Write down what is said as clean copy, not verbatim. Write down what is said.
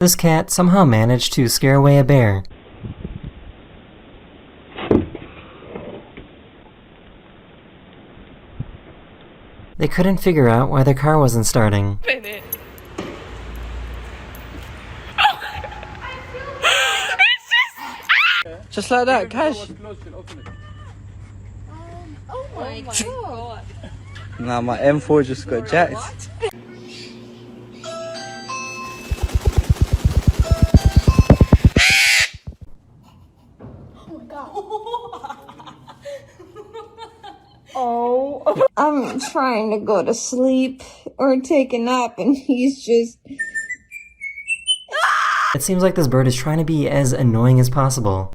This cat somehow managed to scare away a bear. They couldn't figure out why their car wasn't starting. Just like that, Cash. Oh my god. Nah, my M4 just got jacked. Oh. I'm trying to go to sleep or take a nap and he's just... It seems like this bird is trying to be as annoying as possible.